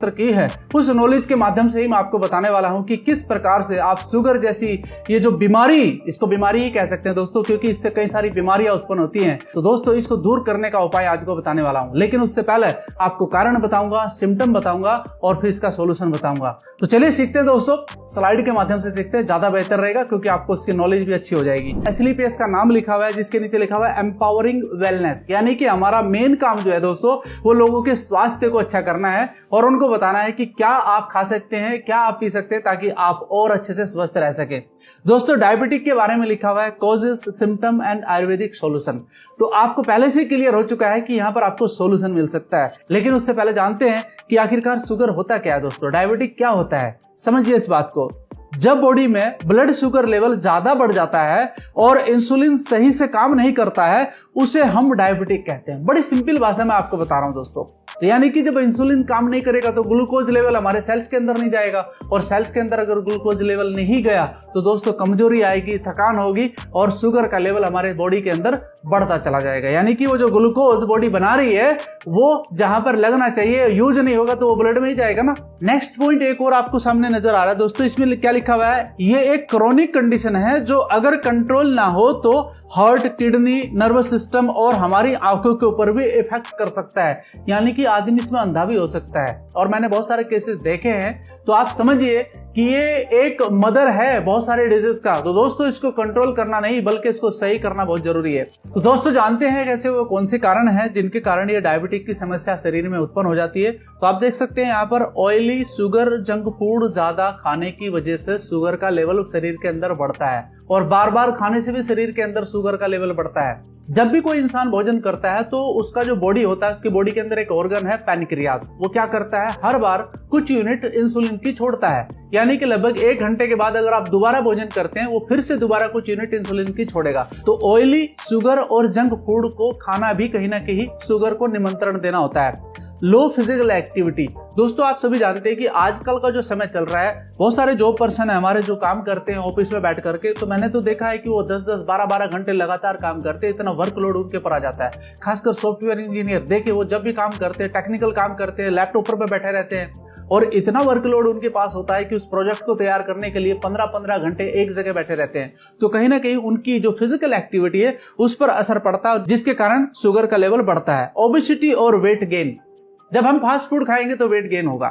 की है उस नॉलेज के माध्यम से ही मैं आपको बताने वाला हूं कि किस प्रकार से आप शुगर जैसी ये जो बीमारी, इसको बीमारी ही कह सकते हैं दोस्तों, क्योंकि इससे कई सारी बीमारियां उत्पन्न होती हैं। तो दोस्तों इसको दूर करने का उपाय आज को बताने वाला हूं, लेकिन उससे पहले आपको कारण बताऊंगा, सिम्टम बताऊंगा और फिर इसका सोल्यूशन बताऊंगा। तो चलिए सीखते हैं दोस्तों, स्लाइड के माध्यम से सीखते हैं, ज्यादा बेहतर रहेगा क्योंकि आपको इसकी नॉलेज भी अच्छी हो जाएगी। इसलिए पे इसका नाम लिखा हुआ है, जिसके नीचे लिखा हुआ है एम्पावरिंग वेलनेस, यानी कि हमारा मेन काम जो है दोस्तों वो लोगों के स्वास्थ्य को अच्छा करना है और उनको बताना है कि क्या आप खा सकते हैं, क्या आप पी सकते हैं ताकि आप और अच्छे से स्वस्थ रह सके। दोस्तों डायबिटिक के बारे में लिखा हुआ है causes, symptom and Ayurvedic solution. तो आपको पहले से क्लियर हो चुका है कि यहां पर आपको सॉल्यूशन मिल सकता है, लेकिन उससे पहले जानते हैं कि आखिरकार शुगर होता क्या है दोस्तों, डायबिटिक क्या होता है। समझिए इस बात को। जब बॉडी में ब्लड शुगर लेवल ज्यादा बढ़ जाता है और इंसुलिन सही से काम नहीं करता है, उसे हम डायबिटिक कहते हैं। बड़ी सिंपल भाषा में आपको बता रहा हूं दोस्तों। तो यानी कि जब इंसुलिन काम नहीं करेगा तो ग्लूकोज लेवल हमारे सेल्स के अंदर नहीं जाएगा, और सेल्स के अंदर अगर ग्लूकोज लेवल नहीं गया तो दोस्तों कमजोरी आएगी, थकान होगी और शुगर का लेवल हमारे बॉडी के अंदर बढ़ता चला जाएगा। यानी कि वो जो ग्लूकोज बॉडी बना रही है वो जहां पर लगना चाहिए यूज नहीं होगा तो वो ब्लड में ही जाएगा ना। नेक्स्ट पॉइंट एक और आपको सामने नजर आ रहा है दोस्तों, इसमें क्या लिखा हुआ है, ये एक क्रोनिक कंडीशन है जो अगर कंट्रोल ना हो तो हार्ट, किडनी, नर्वस सिस्टम और हमारी आंखों के ऊपर भी इफेक्ट कर सकता है। यानी कि आदमी इसमें अंधा भी हो सकता है, और मैंने बहुत सारे केसेस देखे हैं। तो आप समझिए कि ये एक मदर है बहुत सारे डिजीज का। तो दोस्तों इसको कंट्रोल करना नहीं बल्कि इसको सही करना बहुत जरूरी है। तो दोस्तों जानते हैं कैसे वो कौन से कारण हैं जिनके कारण ये डायबिटिक की समस्या शरीर में उत्पन्न हो जाती है। तो आप देख सकते हैं यहाँ पर ऑयली, शुगर, जंक फूड ज्यादा खाने की वजह से शुगर का लेवल शरीर के अंदर बढ़ता है, और बार बार खाने से भी शरीर के अंदर शुगर का लेवल बढ़ता है। जब भी कोई इंसान भोजन करता है तो उसका जो बॉडी होता है, उसकी बॉडी के अंदर एक ऑर्गन है पैनक्रियाज, वो क्या करता है, हर बार कुछ यूनिट इंसुलिन की छोड़ता है। यानी कि लगभग 1 घंटे के बाद अगर आप दोबारा भोजन करते हैं वो फिर से दोबारा कुछ यूनिट इंसुलिन की छोड़ेगा। तो ऑयली, शुगर और जंक फूड को खाना भी कहीं ना कहीं शुगर को निमंत्रण देना होता है। लो फिजिकल एक्टिविटी, दोस्तों आप सभी जानते हैं कि आजकल का जो समय चल रहा है, बहुत सारे जॉब पर्सन है हमारे जो काम करते हैं ऑफिस में बैठ करके। तो मैंने तो देखा है कि वो 10-10, 12-12 घंटे लगातार काम करते हैं, इतना वर्कलोड उनके ऊपर आ जाता है। खासकर सॉफ्टवेयर इंजीनियर देखिए, वो जब भी काम करते हैं, टेक्निकल काम करते हैं, लैपटॉप पर बैठे रहते हैं और इतना वर्कलोड उनके पास होता है कि उस प्रोजेक्ट को तैयार करने के लिए 15-15 घंटे एक जगह बैठे रहते हैं। तो कहीं ना कहीं उनकी जो फिजिकल एक्टिविटी है उस पर असर पड़ता है, जिसके कारण शुगर का लेवल बढ़ता है। ओबेसिटी और वेट गेन, जब हम फास्ट फूड खाएंगे तो वेट गेन होगा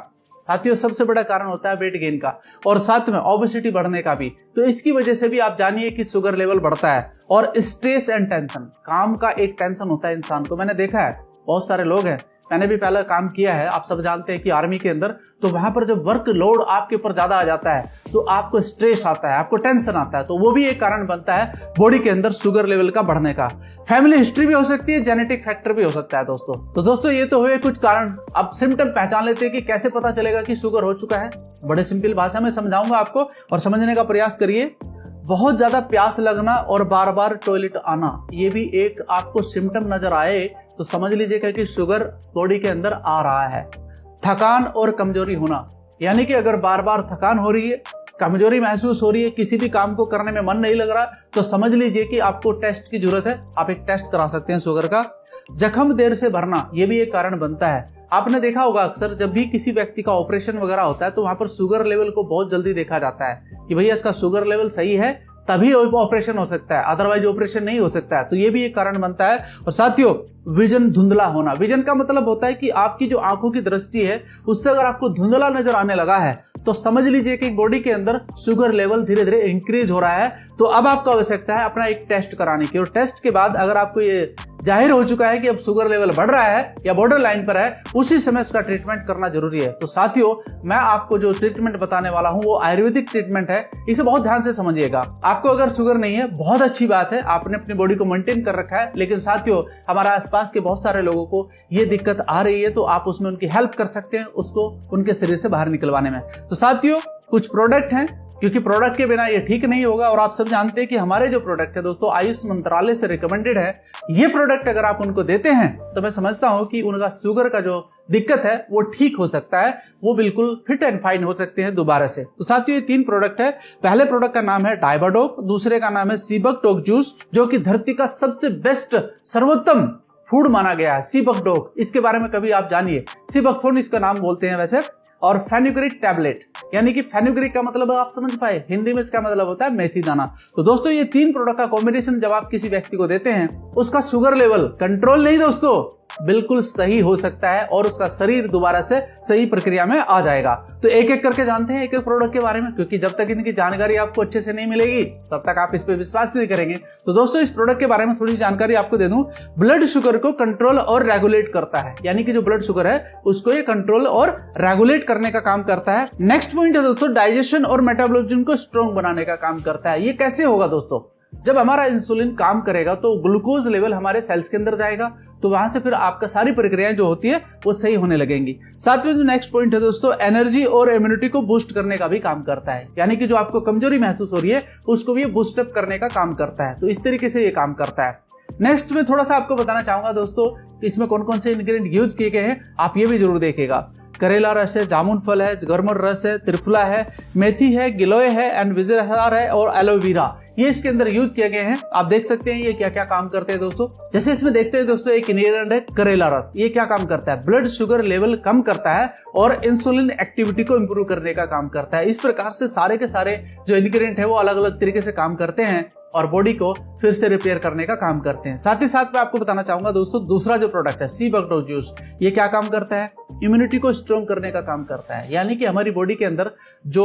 साथियों, सबसे बड़ा कारण होता है वेट गेन का, और साथ में ओबेसिटी बढ़ने का भी। तो इसकी वजह से भी आप जानिए कि शुगर लेवल बढ़ता है। और स्ट्रेस एंड टेंशन, काम का एक टेंशन होता है इंसान को। मैंने देखा है बहुत सारे लोग हैं, मैंने भी पहले काम किया है, आप सब जानते हैं कि आर्मी के अंदर, तो वहां पर जब वर्क लोड आपके ऊपर ज्यादा आ जाता है तो आपको स्ट्रेस आता है, आपको टेंशन आता है, तो वो भी एक कारण बनता है बॉडी के अंदर शुगर लेवल का बढ़ने का। फैमिली हिस्ट्री भी हो सकती है, जेनेटिक फैक्टर भी हो सकता है दोस्तों। तो दोस्तों ये तो हुए कुछ कारण। अब सिम्टम पहचान लेते हैं कि कैसे पता चलेगा कि शुगर हो चुका है। बड़े सिंपल भाषा में समझाऊंगा आपको और समझने का प्रयास करिए। बहुत ज्यादा प्यास लगना और बार बार टॉयलेट आना, ये भी एक आपको सिम्टम नजर आए तो समझ लीजिएगा कि शुगर बॉडी के अंदर आ रहा है। थकान और कमजोरी होना, यानी कि अगर बार बार थकान हो रही है, कमजोरी महसूस हो रही है, किसी भी काम को करने में मन नहीं लग रहा, तो समझ लीजिए कि आपको टेस्ट की जरूरत है। आप एक टेस्ट करा सकते हैं शुगर का। जख्म देर से भरना, यह भी एक कारण बनता है। आपने देखा होगा अक्सर जब भी किसी व्यक्ति का ऑपरेशन वगैरह होता है तो वहां पर शुगर लेवल को बहुत जल्दी देखा जाता है कि भैया इसका शुगर लेवल सही है, तभी ऑपरेशन हो सकता है, अदरवाइज ऑपरेशन नहीं हो सकता है। तो ये भी एक कारण बनता है। और साथियों विजन धुंधला होना, विजन का मतलब होता है कि आपकी जो आंखों की दृष्टि है उससे अगर आपको धुंधला नजर आने लगा है तो समझ लीजिए कि बॉडी के अंदर शुगर लेवल धीरे धीरे इंक्रीज हो रहा है। तो अब आपको आवश्यकता है अपना एक टेस्ट कराने की, और टेस्ट के बाद अगर आपको ये जाहिर हो चुका है कि अब शुगर लेवल बढ़ रहा है या बॉर्डर लाइन पर है, उसी समय उसका ट्रीटमेंट करना जरूरी है। तो साथियों मैं आपको जो ट्रीटमेंट बताने वाला हूं वो आयुर्वेदिक ट्रीटमेंट है, इसे बहुत ध्यान से समझिएगा। आपको अगर शुगर नहीं है बहुत अच्छी बात है, आपने अपनी बॉडी को मेंटेन कर रखा है, लेकिन साथियों हमारे आसपास के बहुत सारे लोगों को ये दिक्कत आ रही है, तो आप उसमें उनकी हेल्प कर सकते हैं, उसको उनके शरीर से बाहर निकलवाने में। तो साथियों कुछ प्रोडक्ट हैं, क्योंकि प्रोडक्ट के बिना ये ठीक नहीं होगा, और आप सब जानते हैं कि हमारे जो प्रोडक्ट है दोस्तों आयुष मंत्रालय से रिकमेंडेड है। ये प्रोडक्ट अगर आप उनको देते हैं तो मैं समझता हूं कि उनका शुगर का जो दिक्कत है वो ठीक हो सकता है, वो बिल्कुल फिट एंड फाइन हो सकते हैं दोबारा से। तो साथियों ये 3 प्रोडक्ट है। पहले प्रोडक्ट का नाम है डायबाडोक, दूसरे का नाम है सीबक टोक जूस, जो कि धरती का सबसे बेस्ट सर्वोत्तम फूड माना गया है। सीबकडोक, इसके बारे में कभी आप जानिए, सीबकथोर्न इसका नाम बोलते हैं वैसे। और फेनुग्रीक टैबलेट, यानी कि फेनुग्रीक का मतलब आप समझ पाए, हिंदी में इसका मतलब होता है मेथी दाना। तो दोस्तों ये 3 प्रोडक्ट का कॉम्बिनेशन जब आप किसी व्यक्ति को देते हैं, उसका शुगर लेवल कंट्रोल नहीं दोस्तों, बिल्कुल सही हो सकता है और उसका शरीर दोबारा से सही प्रक्रिया में आ जाएगा। तो एक एक करके जानते हैं एक एक प्रोडक्ट के बारे में, क्योंकि जब तक इनकी जानकारी आपको अच्छे से नहीं मिलेगी तब तक आप इस पे विश्वास नहीं करेंगे। तो दोस्तों इस प्रोडक्ट के बारे में थोड़ी सी जानकारी आपको दे दूं। ब्लड शुगर को कंट्रोल और रेगुलेट करता है, यानी कि जो ब्लड शुगर है उसको ये कंट्रोल और रेगुलेट करने का काम करता है। नेक्स्ट पॉइंट है दोस्तों, डाइजेशन और मेटाबॉलिज्म को स्ट्रॉन्ग बनाने का काम करता है। ये कैसे होगा दोस्तों, जब हमारा इंसुलिन काम करेगा तो ग्लूकोज लेवल हमारे सेल्स के अंदर जाएगा, तो वहां से फिर आपका सारी प्रक्रियाएं जो होती है वो सही होने लगेंगी। साथ में जो नेक्स्ट पॉइंट है दोस्तों, एनर्जी और इम्यूनिटी को बूस्ट करने का भी काम करता है, यानी कि जो आपको कमजोरी महसूस हो रही है उसको भी बूस्टअप करने का काम करता है। तो इस तरीके से ये काम करता है। नेक्स्ट में थोड़ा सा आपको बताना चाहूंगा दोस्तों, इसमें कौन कौन से इंग्रेडिएंट यूज किए गए हैं, आप ये भी जरूर देखिएगा। करेला रस है, जामुन फल है, गरमर रस है, त्रिफला है, मेथी है, गिलोय है एंड विजयहार है और एलोवेरा, ये इसके अंदर यूज किए गए हैं। आप देख सकते हैं ये क्या क्या काम करते हैं दोस्तों। जैसे इसमें देखते हैं दोस्तों, एक इंग्रेडिएंट है करेला रस। ये क्या काम करता है, ब्लड शुगर लेवल कम करता है और इंसुलिन एक्टिविटी को इंप्रूव करने का काम करता है। इस प्रकार से सारे के सारे जो इंग्रेडिएंट है वो अलग अलग तरीके से काम करते हैं और बॉडी को फिर से रिपेयर करने का काम करते हैं। साथ ही साथ मैं आपको बताना चाहूंगा दोस्तों, दूसरा जो प्रोडक्ट है सीबकडोक जूस, ये क्या काम करता है, इम्यूनिटी को स्ट्रॉन्ग करने का काम करता है, यानी कि हमारी बॉडी के अंदर जो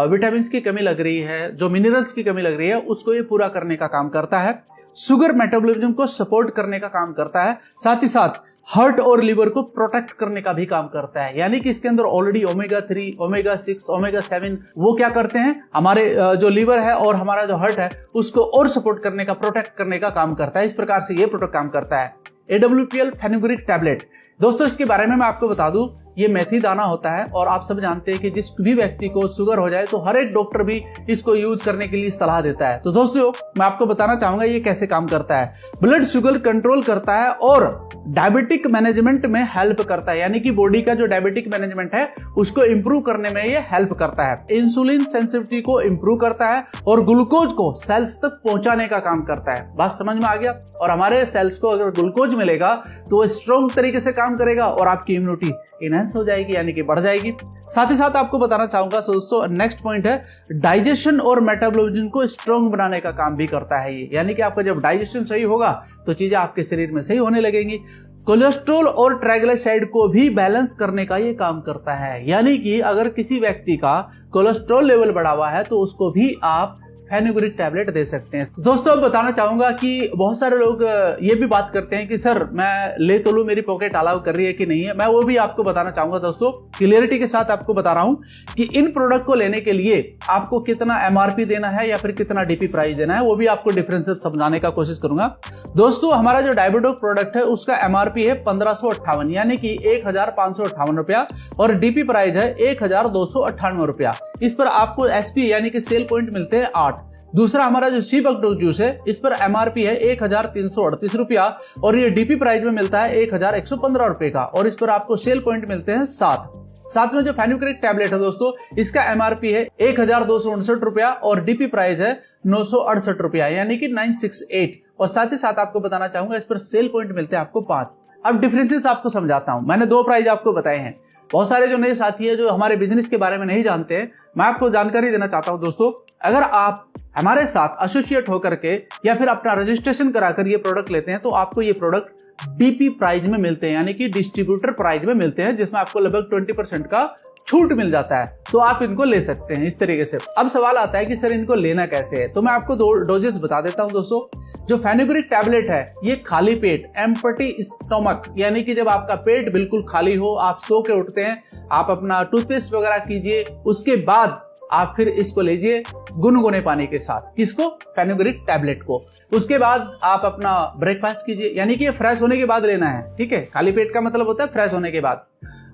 विटामिन की कमी लग रही है, जो मिनरल्स की कमी लग रही है, उसको ये पूरा करने का काम करता है। शुगर मेटाबॉलिज्म को सपोर्ट करने का काम करता है। साथ ही साथ हार्ट और लिवर को प्रोटेक्ट करने का भी काम करता है, यानी कि इसके अंदर ऑलरेडी ओमेगा 3, ओमेगा 6, ओमेगा 7 वो क्या करते हैं, हमारे जो लिवर है और हमारा जो हार्ट है उसको और सपोर्ट करने का, प्रोटेक्ट करने का काम करता है। इस प्रकार से ये प्रोडक्ट काम करता है। AWPL फेनुग्रीक टैबलेट, दोस्तों इसके बारे में मैं आपको बता दूं, ये मेथी दाना होता है और आप सब जानते हैं कि जिस भी व्यक्ति को शुगर हो जाए तो हर एक डॉक्टर भी इसको यूज करने के लिए सलाह देता है। तो दोस्तों मैं आपको बताना चाहूंगा ये कैसे काम करता है। ब्लड शुगर कंट्रोल करता है और डायबिटिक मैनेजमेंट में हेल्प करता है, यानी कि बॉडी का जो डायबिटिक मैनेजमेंट है उसको इंप्रूव करने में ये हेल्प करता है। इंसुलिन सेंसिटिविटी को इंप्रूव करता है और ग्लूकोज को सेल्स तक पहुंचाने का काम करता है। बात समझ में आ गया। और हमारे सेल्स को अगर ग्लूकोज मिलेगा तो वो स्ट्रॉन्ग तरीके से काम करेगा और आपकी इम्यूनिटी इनहेंस हो जाएगी, यानी कि बढ़ जाएगी। साथ ही साथ आपको बताना चाहूंगा दोस्तों, नेक्स्ट पॉइंट है डाइजेशन और मेटाबॉलिज्म को स्ट्रॉन्ग बनाने का काम भी करता है ये, यानी कि आपका जब डाइजेशन सही होगा तो चीजें आपके शरीर में सही होने लगेंगी। कोलेस्ट्रॉल और ट्राइग्लिसराइड को भी बैलेंस करने का ये काम करता है, यानी कि अगर किसी व्यक्ति का कोलेस्ट्रॉल लेवल बढ़ा हुआ है तो उसको भी आप फेनुग्रीक टैबलेट दे सकते हैं। दोस्तों अब बताना चाहूंगा कि बहुत सारे लोग ये भी बात करते हैं कि सर मैं ले तो लूं, मेरी पॉकेट अलाउ कर रही है कि नहीं है। मैं वो भी आपको बताना चाहूंगा दोस्तों, क्लियरिटी के साथ आपको बता रहा हूं कि इन प्रोडक्ट को लेने के लिए आपको कितना MRP देना है या फिर कितना DP प्राइस देना है, वो भी आपको डिफरेंसेस समझाने का कोशिश करूंगा। दोस्तों हमारा जो डायबेडोक प्रोडक्ट है उसका MRP है 1558, यानी कि 1558 रुपया, और DP प्राइस है 1298 रुपया। इस पर आपको SP यानी कि सेल पॉइंट मिलते हैं 8। दूसरा हमारा जो सीबकडोक जूस है इस पर MRP है 1338 रुपया और ये DP प्राइस में मिलता है 1115 रुपए का, और इस पर आपको सेल पॉइंट मिलते हैं 7। साथ में जो फेनुग्रीक टैबलेट है दोस्तों, इसका MRP है 1259 रुपया और DP प्राइस है 968 रुपया, यानी कि 968। और साथ ही साथ आपको बताना चाहूंगा इस पर सेल पॉइंट मिलते हैं आपको 5। अब डिफरेंसेस आपको समझाता हूं। मैंने 2 प्राइस आपको बताए हैं। बहुत सारे जो नए साथी है जो हमारे बिजनेस के बारे में नहीं जानते हैं, मैं आपको जानकारी देना चाहता हूं दोस्तों। अगर आप हमारे साथ एसोसिएट होकर के या फिर अपना रजिस्ट्रेशन कराकर ये प्रोडक्ट लेते हैं तो आपको ये प्रोडक्ट DP प्राइस में मिलते हैं, यानी कि डिस्ट्रीब्यूटर प्राइस में मिलते हैं, जिसमें आपको लगभग 20% का छूट मिल जाता है। तो आप इनको ले सकते हैं इस तरीके से। अब सवाल आता है कि सर इनको लेना कैसे है, तो मैं आपको 2 डोजेस बता देता हूं दोस्तों। जो फेनुग्रीक टैबलेट है ये खाली पेट, एम्प्टी स्टोमक, यानी कि जब आपका पेट बिल्कुल खाली हो, आप सो के उठते हैं, आप अपना टूथपेस्ट वगैरह कीजिए, उसके बाद आप फिर इसको लीजिए गुनगुने पानी के साथ। किसको? फेनुग्रीक टैबलेट को। उसके बाद आप अपना ब्रेकफास्ट कीजिए, यानी कि फ्रेश होने के बाद लेना है, ठीक है। खाली पेट का मतलब होता है फ्रेश होने के बाद।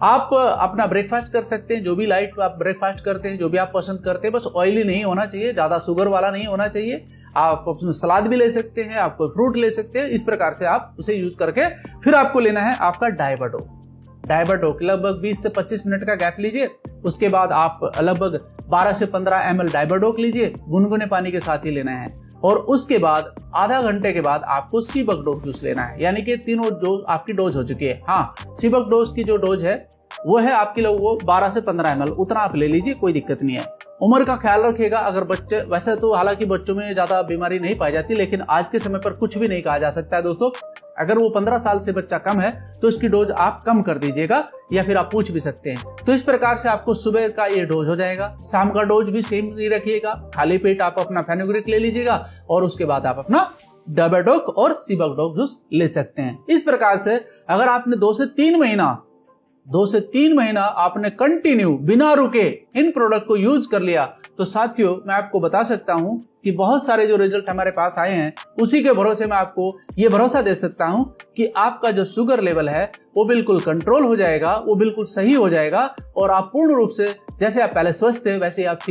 आप अपना ब्रेकफास्ट कर सकते हैं, जो भी लाइट आप ब्रेकफास्ट करते हैं, जो भी आप पसंद करते हैं, बस ऑयली नहीं होना चाहिए, ज्यादा शुगर वाला नहीं होना चाहिए। आप उसमें सलाद भी ले सकते हैं, आप कोई फ्रूट ले सकते हैं। इस प्रकार से आप उसे यूज करके फिर आपको लेना है आपका डायबेडोक। लगभग 20 से 25 मिनट का गैप लीजिए। उसके बाद आप लगभग 12 से 15 ml डायबेडोक लीजिए, गुनगुने पानी के साथ ही लेना है। और उसके बाद आधा घंटे के बाद आपको सीबकडोज जूस लेना है। यानी कि तीनों डोज आपकी डोज हो चुकी है। हाँ, सीबकडोज की जो डोज है वो है आपके लिए वो 12 से 15 ml, उतना आप ले लीजिए, कोई दिक्कत नहीं है। उम्र का ख्याल रखिएगा। अगर बच्चे, वैसे तो हालांकि बच्चों में ज्यादा बीमारी नहीं पाई जाती, लेकिन आज के समय पर कुछ भी नहीं कहा जा सकता है दोस्तों। अगर वो 15 साल से बच्चा कम है तो इसकी डोज आप कम कर दीजिएगा, या फिर आप पूछ भी सकते हैं। तो इस प्रकार से आपको सुबह का ये डोज हो जाएगा। शाम का डोज भी सेम नहीं रखिएगा, खाली पेट आप अपना फेनुग्रीक ले लीजिएगा और उसके बाद आप अपना डेबाडोक और सीबकडोज जूस ले सकते हैं। इस प्रकार से अगर आपने 2 से 3 महीना आपने कंटिन्यू बिना रुके इन प्रोडक्ट को यूज कर लिया, तो साथियों मैं आपको बता सकता हूं कि बहुत सारे जो रिजल्ट हमारे पास आए हैं, उसी के भरोसे मैं आपको ये भरोसा दे सकता हूं कि आपका जो शुगर लेवल है वो बिल्कुल कंट्रोल हो जाएगा, वो बिल्कुल सही हो जाएगा और आप पूर्ण रूप से जैसे आप पहले स्वस्थ थे वैसे आप